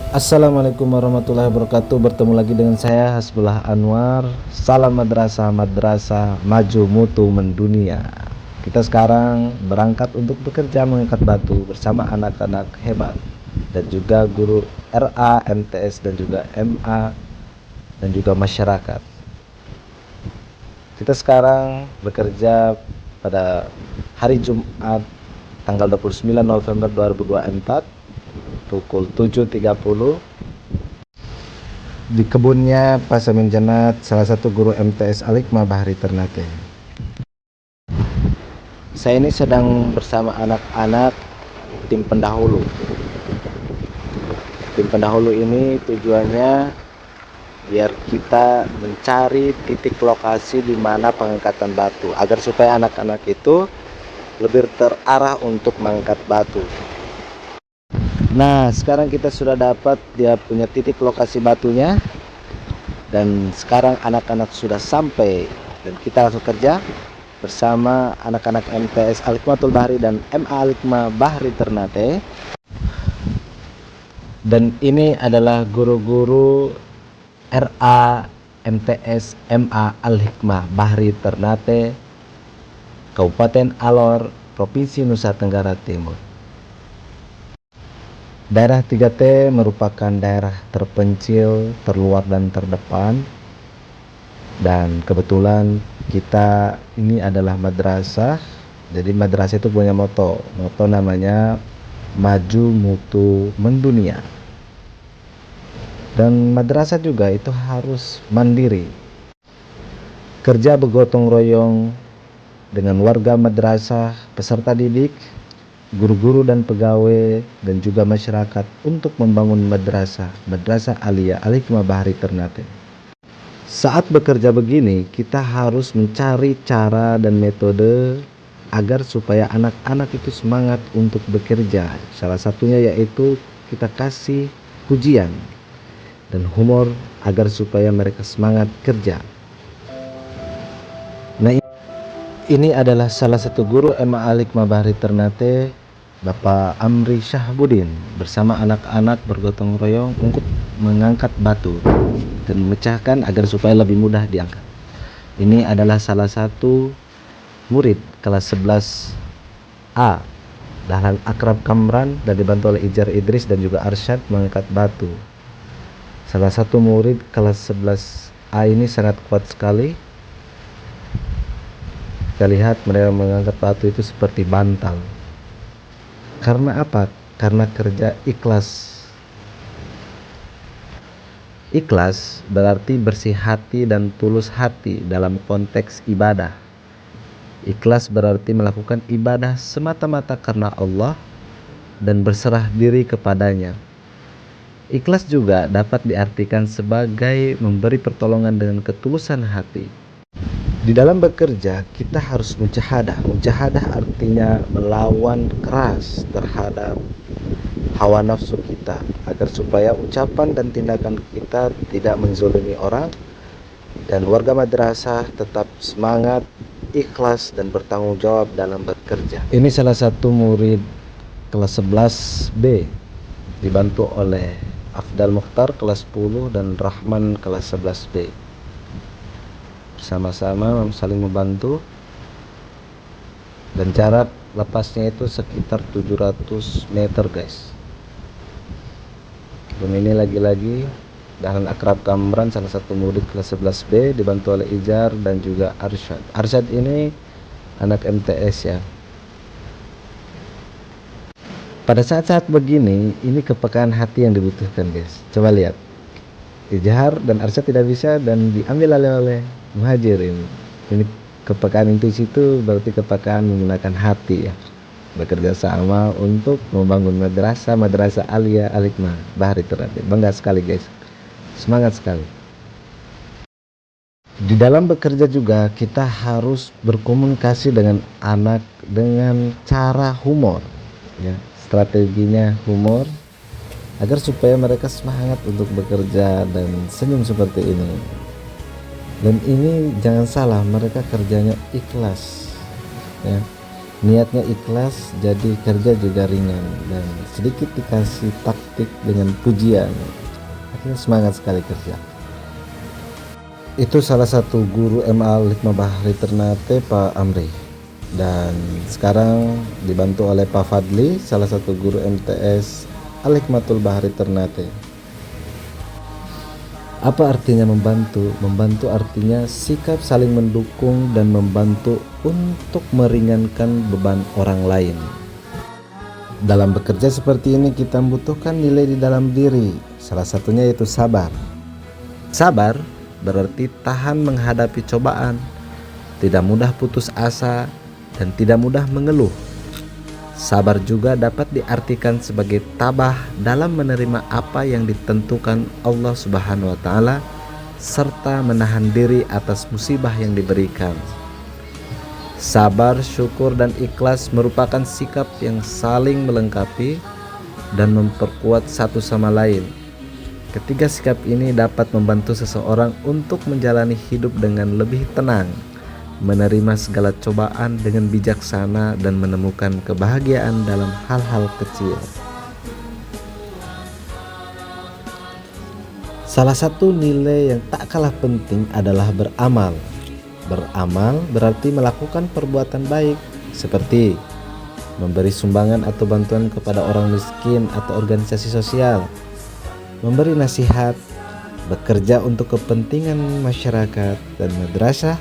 Assalamualaikum warahmatullahi wabarakatuh. Bertemu lagi dengan saya Hasbullah Anwar. Salam madrasah, madrasah maju mutu mendunia. Kita sekarang berangkat untuk bekerja mengangkat batu bersama anak-anak hebat dan juga guru RA, MTS dan juga MA dan juga masyarakat. Kita sekarang bekerja pada hari Jumat tanggal 29 November 2024 pukul 7.30 di kebunnya Pak Samin Janat, salah satu guru MTS Al-Hikmah Bahri Ternate. Saya ini sedang bersama anak-anak tim pendahulu. Tim pendahulu ini tujuannya biar kita mencari titik lokasi di mana pengangkatan batu, agar supaya anak-anak itu lebih terarah untuk mengangkat batu. Nah, sekarang kita sudah dapat dia punya titik lokasi batunya. Dan sekarang anak-anak sudah sampai dan kita langsung kerja bersama anak-anak MTS Al-Hikmatul Bahri dan MA Al-Hikmah Bahri Ternate. Dan ini adalah guru-guru RA, MTS, MA Al-Hikmah Bahri Ternate, Kabupaten Alor, Provinsi Nusa Tenggara Timur. Daerah 3T merupakan daerah terpencil, terluar dan terdepan. Dan kebetulan kita ini adalah madrasah. Jadi madrasah itu punya moto namanya maju mutu mendunia. Dan madrasah juga itu harus mandiri, kerja bergotong royong dengan warga madrasah, peserta didik, guru-guru dan pegawai dan juga masyarakat untuk membangun madrasah Aliyah Al-Hikmah Bahri Ternate. Saat bekerja begini, kita harus mencari cara dan metode agar supaya anak-anak itu semangat untuk bekerja. Salah satunya yaitu kita kasih pujian dan humor agar supaya mereka semangat kerja. Nah, ini adalah salah satu guru MA Al-Hikmah Bahri Ternate, Bapak Amri Syahbudin, bersama anak-anak bergotong royong untuk mengangkat batu dan memecahkan agar supaya lebih mudah diangkat. Ini adalah salah satu murid kelas 11A Dahlan Akrab Kamran dan dibantu oleh Ijar Idris dan juga Arsyad mengangkat batu. Salah satu murid kelas 11A ini sangat kuat sekali. Kita lihat mereka mengangkat batu itu seperti bantal. Karena apa? Karena kerja ikhlas. Ikhlas berarti bersih hati dan tulus hati dalam konteks ibadah. Ikhlas berarti melakukan ibadah semata-mata karena Allah dan berserah diri kepadanya. Ikhlas juga dapat diartikan sebagai memberi pertolongan dengan ketulusan hati. Di dalam bekerja kita harus mujahadah. Mujahadah artinya melawan keras terhadap hawa nafsu kita agar supaya ucapan dan tindakan kita tidak menzolimi orang dan warga madrasah tetap semangat, ikhlas dan bertanggung jawab dalam bekerja. Ini salah satu murid kelas 11B dibantu oleh Afdal Mukhtar kelas 10 dan Rahman kelas 11B. Bersama-sama saling membantu dan jarak lepasnya itu sekitar 700 meter guys. Dan ini lagi-lagi Dahlan Akrab Kamran, salah satu murid kelas 11B dibantu oleh Ijar dan juga Arsyad. Arsyad ini anak MTS ya. Pada saat-saat begini, ini kepekaan hati yang dibutuhkan guys. Coba lihat, Ijar dan Arsyad tidak bisa dan diambil oleh Muhajir ini. Ini kepekaan intuisi itu berarti kepekaan menggunakan hati ya. Bekerja sama untuk membangun madrasah Aliyah Al-Hikmah Bahri Ternate. Bangga sekali guys, semangat sekali. Di dalam bekerja juga kita harus berkomunikasi dengan anak dengan cara humor ya. Strateginya humor agar supaya mereka semangat untuk bekerja dan senyum seperti ini. Dan ini jangan salah, mereka kerjanya ikhlas ya. Niatnya ikhlas, jadi kerja juga ringan, dan sedikit dikasih taktik dengan pujian, akhirnya semangat sekali kerja. Itu salah satu guru MA Al-Hikmah Bahri Ternate, Pak Amri. Dan sekarang dibantu oleh Pak Fadli, salah satu guru MTS Al-Hikmatul Bahri Ternate. Apa artinya membantu? Membantu artinya sikap saling mendukung dan membantu untuk meringankan beban orang lain. Dalam bekerja seperti ini kita membutuhkan nilai di dalam diri. Salah satunya yaitu sabar. Sabar berarti tahan menghadapi cobaan, tidak mudah putus asa, dan tidak mudah mengeluh. Sabar juga dapat diartikan sebagai tabah dalam menerima apa yang ditentukan Allah Subhanahu wa Ta'ala, serta menahan diri atas musibah yang diberikan. Sabar, syukur, dan ikhlas merupakan sikap yang saling melengkapi dan memperkuat satu sama lain. Ketiga sikap ini dapat membantu seseorang untuk menjalani hidup dengan lebih tenang, menerima segala cobaan dengan bijaksana, dan menemukan kebahagiaan dalam hal-hal kecil. Salah satu nilai yang tak kalah penting adalah beramal. Beramal berarti melakukan perbuatan baik, seperti memberi sumbangan atau bantuan kepada orang miskin atau organisasi sosial, memberi nasihat, bekerja untuk kepentingan masyarakat dan madrasah,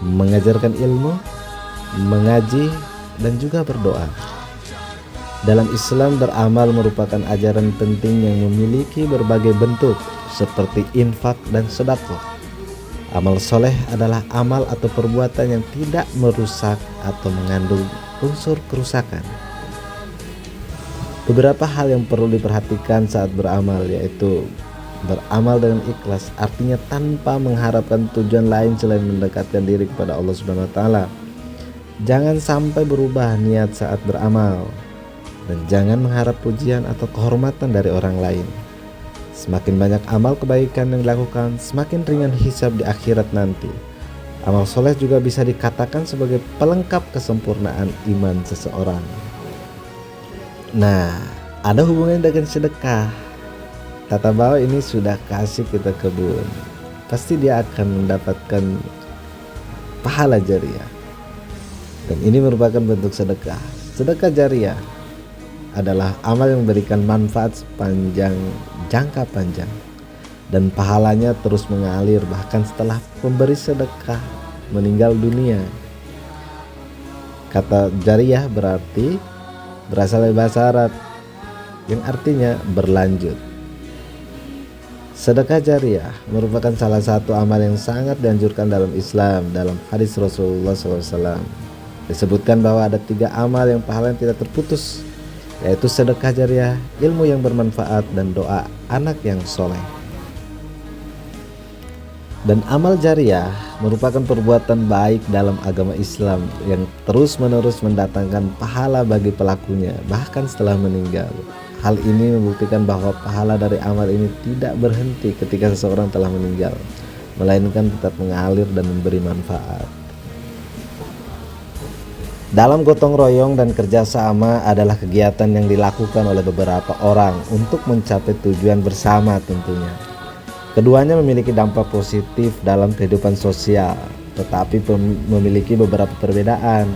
mengajarkan ilmu, mengaji, dan juga berdoa. Dalam Islam, beramal merupakan ajaran penting yang memiliki berbagai bentuk seperti infak dan sedekah. Amal soleh adalah amal atau perbuatan yang tidak merusak atau mengandung unsur kerusakan. Beberapa hal yang perlu diperhatikan saat beramal, yaitu beramal dengan ikhlas, artinya tanpa mengharapkan tujuan lain selain mendekatkan diri kepada Allah Subhanahu wa Ta'ala. Jangan sampai berubah niat saat beramal, dan jangan mengharap pujian atau kehormatan dari orang lain. Semakin banyak amal kebaikan yang dilakukan, semakin ringan hisab di akhirat nanti. Amal soleh juga bisa dikatakan sebagai pelengkap kesempurnaan iman seseorang. Nah, ada hubungannya dengan sedekah. Tata bahwa ini sudah kasih kita kebun, pasti dia akan mendapatkan pahala jariah. Dan ini merupakan bentuk sedekah. Sedekah jariah adalah amal yang memberikan manfaat sepanjang jangka panjang, dan pahalanya terus mengalir bahkan setelah pemberi sedekah meninggal dunia. Kata jariah berasal dari bahasa Arab yang artinya berlanjut. Sedekah jariah merupakan salah satu amal yang sangat dianjurkan dalam Islam. Dalam hadis Rasulullah SAW disebutkan bahwa ada 3 amal yang pahalanya tidak terputus, yaitu sedekah jariah, ilmu yang bermanfaat, dan doa anak yang soleh. Dan amal jariah merupakan perbuatan baik dalam agama Islam yang terus-menerus mendatangkan pahala bagi pelakunya bahkan setelah meninggal. Hal ini membuktikan bahwa pahala dari amal ini tidak berhenti ketika seseorang telah meninggal, melainkan tetap mengalir dan memberi manfaat. Dalam gotong royong dan kerjasama adalah kegiatan yang dilakukan oleh beberapa orang untuk mencapai tujuan bersama tentunya. Keduanya memiliki dampak positif dalam kehidupan sosial, tetapi memiliki beberapa perbedaan.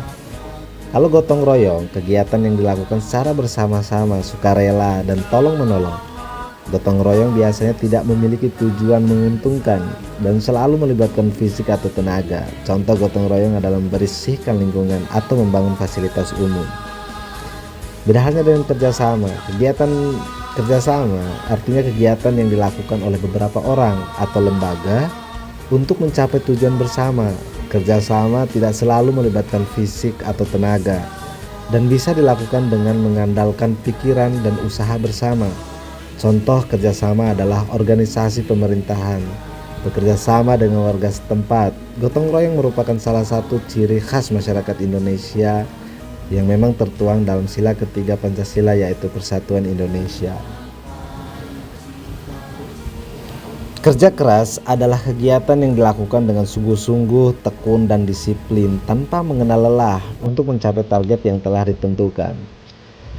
Kalau gotong royong, kegiatan yang dilakukan secara bersama-sama, sukarela, dan tolong-menolong. Gotong royong biasanya tidak memiliki tujuan menguntungkan dan selalu melibatkan fisik atau tenaga. Contoh gotong royong adalah membersihkan lingkungan atau membangun fasilitas umum. Beda halnya dengan kerjasama. Kegiatan kerjasama artinya kegiatan yang dilakukan oleh beberapa orang atau lembaga untuk mencapai tujuan bersama. Kerjasama tidak selalu melibatkan fisik atau tenaga dan bisa dilakukan dengan mengandalkan pikiran dan usaha bersama. Contoh kerjasama adalah organisasi pemerintahan, bekerja sama dengan warga setempat. Gotong royong merupakan salah satu ciri khas masyarakat Indonesia yang memang tertuang dalam sila ketiga Pancasila, yaitu Persatuan Indonesia. Kerja keras adalah kegiatan yang dilakukan dengan sungguh-sungguh, tekun, tekun dan disiplin tanpa mengenal lelah untuk mencapai target yang telah ditentukan.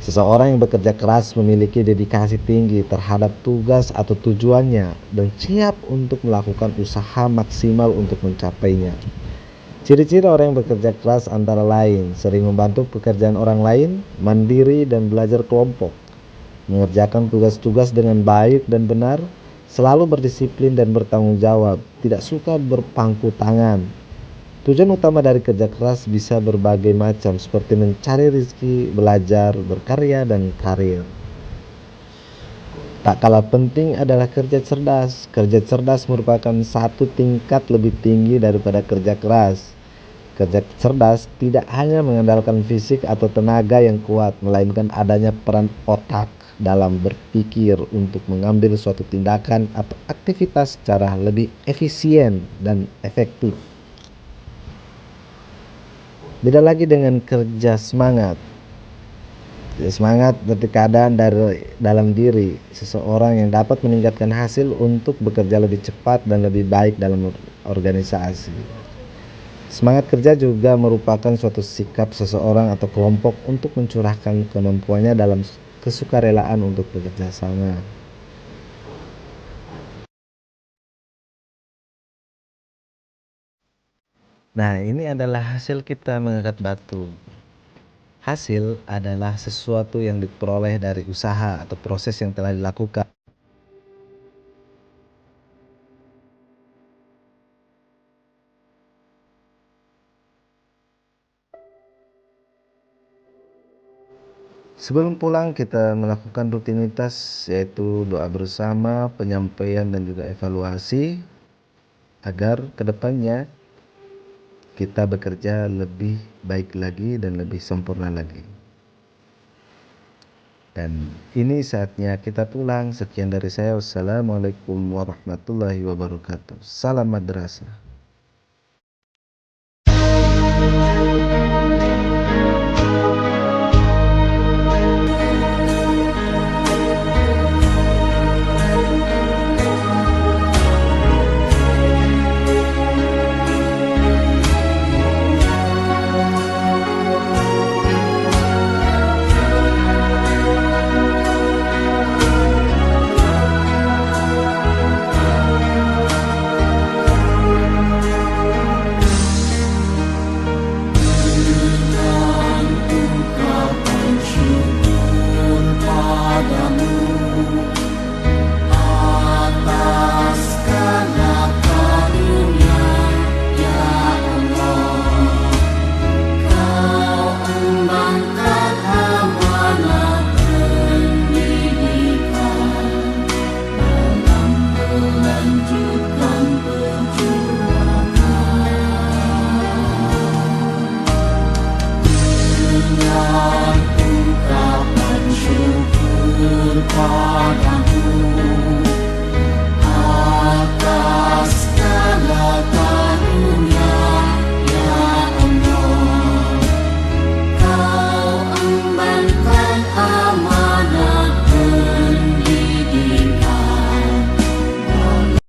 Seseorang yang bekerja keras memiliki dedikasi tinggi terhadap tugas atau tujuannya dan siap untuk melakukan usaha maksimal untuk mencapainya. Ciri-ciri orang yang bekerja keras antara lain sering membantu pekerjaan orang lain, mandiri dan belajar kelompok, mengerjakan tugas-tugas dengan baik dan benar, selalu berdisiplin dan bertanggung jawab, tidak suka berpangku tangan. Tujuan utama dari kerja keras bisa berbagai macam, seperti mencari rezeki, belajar, berkarya, dan karir. Tak kalah penting adalah kerja cerdas. Kerja cerdas merupakan satu tingkat lebih tinggi daripada kerja keras. Kerja cerdas tidak hanya mengandalkan fisik atau tenaga yang kuat, melainkan adanya peran otak dalam berpikir untuk mengambil suatu tindakan atau aktivitas secara lebih efisien dan efektif. Beda lagi dengan kerja semangat. Semangat berarti keadaan dari dalam diri seseorang yang dapat meningkatkan hasil untuk bekerja lebih cepat dan lebih baik dalam organisasi. Semangat kerja juga merupakan suatu sikap seseorang atau kelompok untuk mencurahkan kemampuannya dalam kesukarelaan untuk bekerja sama. Nah, ini adalah hasil kita mengangkat batu. Hasil adalah sesuatu yang diperoleh dari usaha atau proses yang telah dilakukan. Sebelum pulang kita melakukan rutinitas yaitu doa bersama, penyampaian dan juga evaluasi agar kedepannya kita bekerja lebih baik lagi dan lebih sempurna lagi. Dan ini saatnya kita pulang. Sekian dari saya. Wassalamualaikum warahmatullahi wabarakatuh. Salam madrasah.